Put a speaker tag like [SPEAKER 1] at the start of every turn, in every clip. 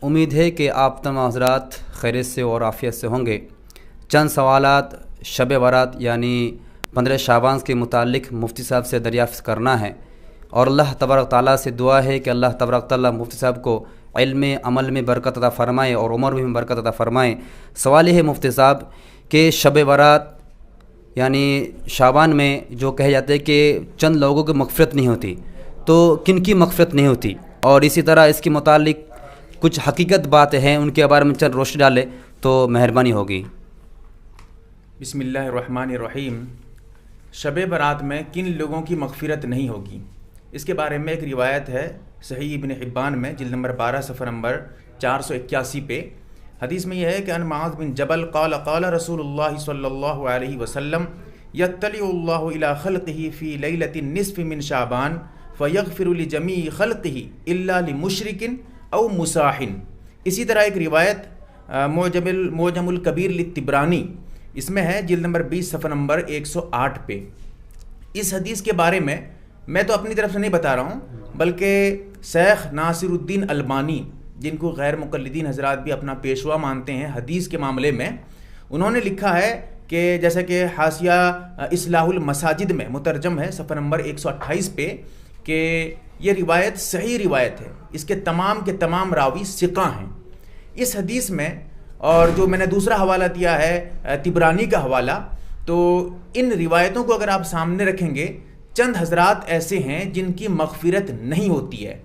[SPEAKER 1] امید ہے کہ آپ تمام حضرات خیریت سے اور عافیت سے ہوں گے۔ چند سوالات شب برات یعنی 15 شعبان کے متعلق مفتی صاحب سے دریافت کرنا ہے، اور اللہ تبارک تعالیٰ سے دعا ہے کہ اللہ تبارک تعالیٰ مفتی صاحب کو علم عمل میں برکت عطا فرمائے اور عمر میں برکت عطا فرمائے۔ سوال یہ ہے مفتی صاحب کہ شب برات یعنی شعبان میں جو کہے جاتے ہیں کہ چند لوگوں کی مغفرت نہیں ہوتی، تو کن کی مغفرت نہیں ہوتی، اور اسی طرح اس کے متعلق کچھ حقیقت باتیں ہیں ان کے بارے میں چند روشنی ڈالے تو مہربانی ہوگی۔
[SPEAKER 2] بسم اللہ الرحمن الرحیم۔ شب برات میں کن لوگوں کی مغفرت نہیں ہوگی، اس کے بارے میں ایک روایت ہے صحیح ابن حبان میں جلد نمبر 12 صفحہ نمبر 481 پہ۔ حدیث میں یہ ہے کہ ان معاذ بن جبل قال قال رسول اللہ صلی اللہ علیہ وسلم یطلع اللہ الی خلقہ فی لیلۃ النصف من شعبان فیغفر لجمیع خلقہ الا لمشرک او مساحن۔ اسی طرح ایک روایت معجم الکبیر للطبرانی اس میں ہے جلد نمبر 20 صفحہ نمبر 108 پہ۔ اس حدیث کے بارے میں تو اپنی طرف سے نہیں بتا رہا ہوں، بلکہ شیخ ناصر الدین البانی، جن کو غیر مقلدین حضرات بھی اپنا پیشوا مانتے ہیں حدیث کے معاملے میں، انہوں نے لکھا ہے کہ جیسا کہ حاشیہ اصلاح المساجد میں مترجم ہے صفحہ نمبر 128 پہ، کہ یہ روایت صحیح روایت ہے، اس کے تمام راوی ثقہ ہیں۔ اس حدیث میں، اور جو میں نے دوسرا حوالہ دیا ہے طبرانی کا حوالہ، تو ان روایتوں کو اگر آپ سامنے رکھیں گے، چند حضرات ایسے ہیں جن کی مغفرت نہیں ہوتی ہے۔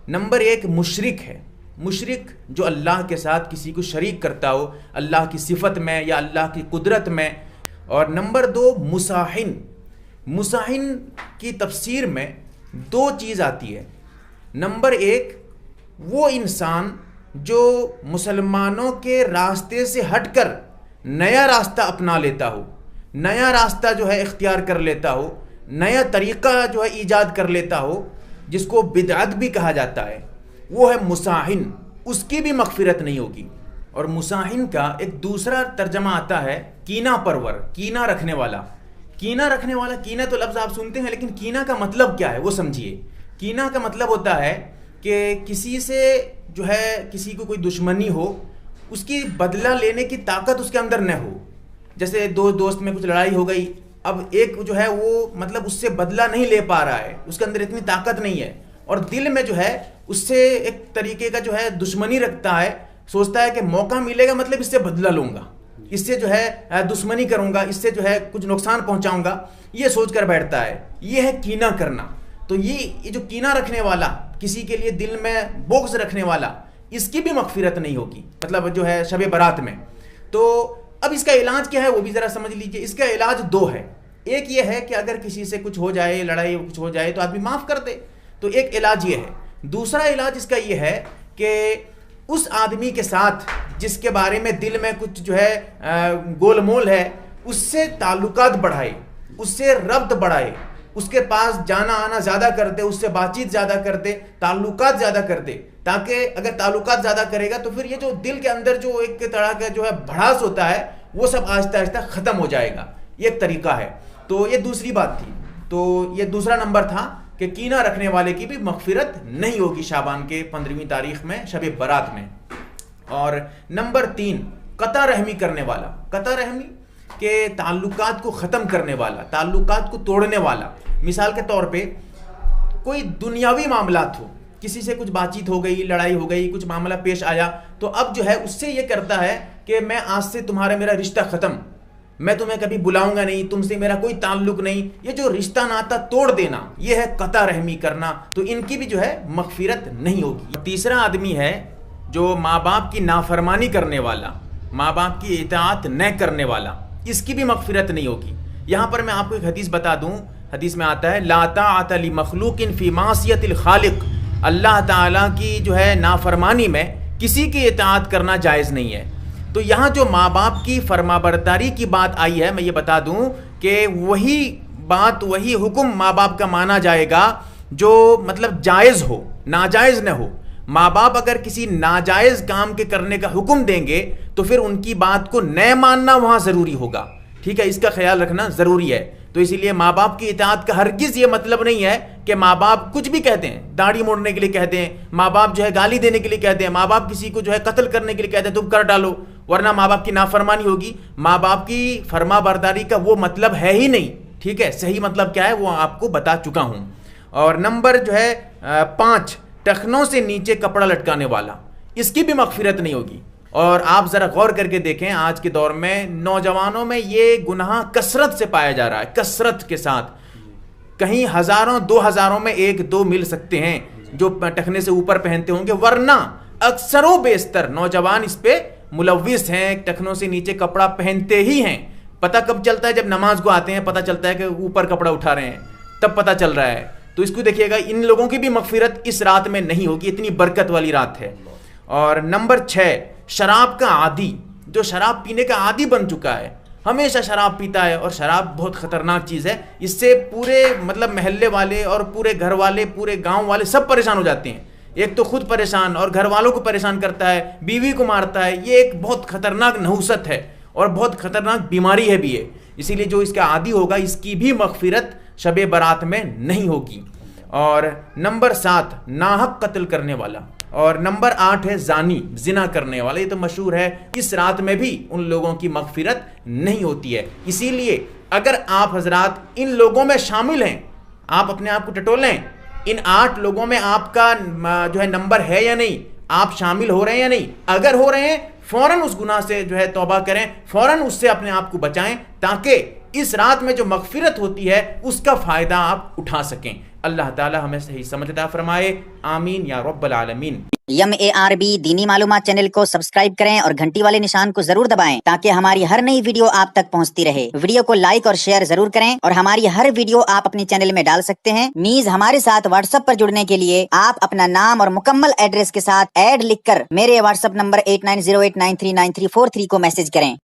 [SPEAKER 2] نمبر 1 مشرک ہے، مشرک جو اللہ کے ساتھ کسی کو شریک کرتا ہو اللہ کی صفت میں یا اللہ کی قدرت میں۔ اور نمبر 2 مساحن۔ مساحن کی تفسیر میں 2 چیز آتی ہے۔ نمبر 1 وہ انسان جو مسلمانوں کے راستے سے ہٹ کر نیا راستہ اپنا لیتا ہو، نیا راستہ جو ہے اختیار کر لیتا ہو، نیا طریقہ جو ہے ایجاد کر لیتا ہو، جس کو بدعت بھی کہا جاتا ہے، وہ ہے مساحن، اس کی بھی مغفرت نہیں ہوگی۔ اور مساحن کا ایک دوسرا ترجمہ آتا ہے کینہ پرور، کینہ رکھنے والا۔ کینہ رکھنے والا، کینہ تو لفظ آپ سنتے ہیں، لیکن کینہ کا مطلب کیا ہے وہ سمجھیے۔ کینہ کا مطلب ہوتا ہے کہ کسی سے جو ہے کسی کو کوئی دشمنی ہو، اس کی بدلہ لینے کی طاقت اس کے اندر نہ ہو۔ جیسے دو دوست میں کچھ لڑائی ہو گئی، اب ایک جو ہے وہ مطلب اس سے بدلہ نہیں لے پا رہا ہے، اس کے اندر اتنی طاقت نہیں ہے، اور دل میں جو ہے اس سے ایک طریقے کا جو ہے دشمنی رکھتا ہے، سوچتا ہے کہ موقع ملے گا مطلب اس سے بدلہ لوں گا، اس سے جو ہے دشمنی کروں گا، اس سے جو ہے کچھ نقصان پہنچاؤں گا، یہ سوچ کر بیٹھتا ہے۔ یہ ہے کینہ کرنا۔ تو یہ جو کینہ رکھنے والا، کسی کے لیے دل میں بغض رکھنے والا، اس کی بھی مغفرت نہیں ہوگی، مطلب جو ہے شب برات میں۔ تو اب اس کا علاج کیا ہے وہ بھی ذرا سمجھ لیجئے۔ اس کا علاج 2 ہے۔ ایک یہ ہے کہ اگر کسی سے کچھ ہو جائے، لڑائی کچھ ہو جائے، تو آدمی معاف کر دے، تو ایک علاج یہ ہے۔ دوسرا علاج اس کا یہ ہے کہ اس آدمی کے ساتھ جس کے بارے میں دل میں کچھ جو ہے گول مول ہے، اس سے تعلقات بڑھائے، اس سے ربط بڑھائے، اس کے پاس جانا آنا زیادہ کر دے، اس سے بات چیت زیادہ کر دے، تعلقات زیادہ کر دے، تاکہ اگر تعلقات زیادہ کرے گا تو پھر یہ جو دل کے اندر جو ایک طرح کا جو ہے بھڑاس ہوتا ہے، وہ سب آہستہ آہستہ ختم ہو جائے گا۔ یہ ایک طریقہ ہے۔ تو یہ دوسری بات تھی، تو یہ دوسرا نمبر تھا کہ کینہ رکھنے والے کی بھی مغفرت نہیں ہوگی شعبان کے 15ویں تاریخ میں، شب برات میں۔ اور نمبر 3 قطع رحمی کرنے والا۔ قطع رحمی کہ تعلقات کو ختم کرنے والا، تعلقات کو توڑنے والا۔ مثال کے طور پہ کوئی دنیاوی معاملات ہو، کسی سے کچھ بات چیت ہو گئی، لڑائی ہو گئی، کچھ معاملہ پیش آیا، تو اب جو ہے اس سے یہ کرتا ہے کہ میں آج سے تمہارا میرا رشتہ ختم، میں تمہیں کبھی بلاؤں گا نہیں، تم سے میرا کوئی تعلق نہیں۔ یہ جو رشتہ ناتا توڑ دینا، یہ ہے قطع رحمی کرنا، تو ان کی بھی جو ہے مغفرت نہیں ہوگی۔ تیسرا آدمی ہے جو ماں باپ کی نافرمانی کرنے والا، ماں باپ کی اطاعت نہ کرنے والا، اس کی بھی مغفرت نہیں ہوگی۔ یہاں پر میں آپ کو ایک حدیث بتا دوں، حدیث میں آتا ہے لا طاعۃ لمخلوق فی معصیۃ الخالق، اللہ تعالیٰ کی جو ہے نافرمانی میں کسی کی اطاعت کرنا جائز نہیں ہے۔ تو یہاں جو ماں باپ کی فرما برداری کی بات آئی ہے، میں یہ بتا دوں کہ وہی بات، وہی حکم ماں باپ کا مانا جائے گا جو مطلب جائز ہو، ناجائز نہ ہو۔ ماں باپ اگر کسی ناجائز کام کے کرنے کا حکم دیں گے تو پھر ان کی بات کو نہ ماننا وہاں ضروری ہوگا، ٹھیک ہے، اس کا خیال رکھنا ضروری ہے۔ تو اسی لیے ماں باپ کی اطاعت کا ہرگز یہ مطلب نہیں ہے کہ ماں باپ کچھ بھی کہتے ہیں، داڑھی موڑنے کے لیے کہتے ہیں، ماں باپ جو ہے گالی دینے کے لیے کہتے ہیں، ماں باپ کسی کو جو ہے قتل کرنے کے لیے کہتے ہیں تم کر ڈالو، ورنہ ماں باپ کی نافرمانی ہوگی. ماں باپ کی فرما برداری کا وہ مطلب ہے ہی نہیں. ٹھیک ہے، صحیح مطلب کیا ہے وہ آپ کو بتا چکا ہوں. اور نمبر جو ہے 5، ٹخنوں سے نیچے کپڑا لٹکانے والا، اس کی بھی مغفرت نہیں ہوگی. اور آپ ذرا غور کر کے دیکھیں، آج کے دور میں نوجوانوں میں یہ گناہ کثرت سے پایا جا رہا ہے، کثرت کے ساتھ. کہیں ہزاروں 2000 میں 1-2 مل سکتے ہیں جو ٹخنے سے اوپر پہنتے ہوں گے، ورنہ اکثر و بیشتر نوجوان اس پہ ملوث ہیں، ٹخنوں سے نیچے کپڑا پہنتے ہی ہیں. پتہ کب چلتا ہے؟ جب نماز کو آتے ہیں پتہ چلتا ہے کہ اوپر کپڑا اٹھا رہے ہیں، تب پتہ چل رہا ہے. تو اس کو دیکھیے گا، ان لوگوں کی بھی مغفرت اس رات میں نہیں ہوگی، اتنی برکت والی رات ہے. اور نمبر 6، شراب کا عادی، جو شراب پینے کا عادی بن چکا ہے، ہمیشہ شراب پیتا ہے. اور شراب بہت خطرناک چیز ہے، اس سے پورے مطلب محلے والے اور پورے گھر والے، پورے گاؤں والے سب پریشان ہو جاتے ہیں. ایک تو خود پریشان اور گھر والوں کو پریشان کرتا ہے، بیوی کو مارتا ہے. یہ ایک بہت خطرناک نحوست ہے اور بہت خطرناک بیماری ہے بھی ہے. اسی لیے جو اس کا عادی ہوگا اس کی بھی مغفرت شب برات میں نہیں ہوگی. اور نمبر 7، ناحق قتل کرنے والا. اور نمبر 8 ہے زانی، زنا کرنے والا. یہ تو مشہور ہے، اس رات میں بھی ان لوگوں کی مغفرت نہیں ہوتی ہے. اسی لیے اگر آپ حضرات ان لوگوں میں شامل ہیں، آپ اپنے آپ کو ٹٹولیں، ان 8 لوگوں میں آپ کا جو ہے نمبر ہے یا نہیں، آپ شامل ہو رہے ہیں یا نہیں. اگر ہو رہے ہیں فوراً اس گناہ سے جو ہے توبہ کریں، فوراً اس سے اپنے آپ کو بچائیں، تاکہ اس رات میں جو مغفرت ہوتی ہے اس کا فائدہ آپ اٹھا سکیں. اللہ تعالی ہمیں صحیح سمجھ عطا فرمائے، آمین یا رب العالمین.
[SPEAKER 3] MARB دینی معلومات چینل کو سبسکرائب کریں اور گھنٹی والے نشان کو ضرور دبائیں تاکہ ہماری ہر نئی ویڈیو آپ تک پہنچتی رہے. ویڈیو کو لائک اور شیئر ضرور کریں اور ہماری ہر ویڈیو آپ اپنے چینل میں ڈال سکتے ہیں. نیز ہمارے ساتھ واٹس ایپ پر جڑنے کے لیے آپ اپنا نام اور مکمل ایڈریس کے ساتھ ایڈ لکھ کر میرے واٹس ایپ نمبر 8908939343 کو میسج کریں.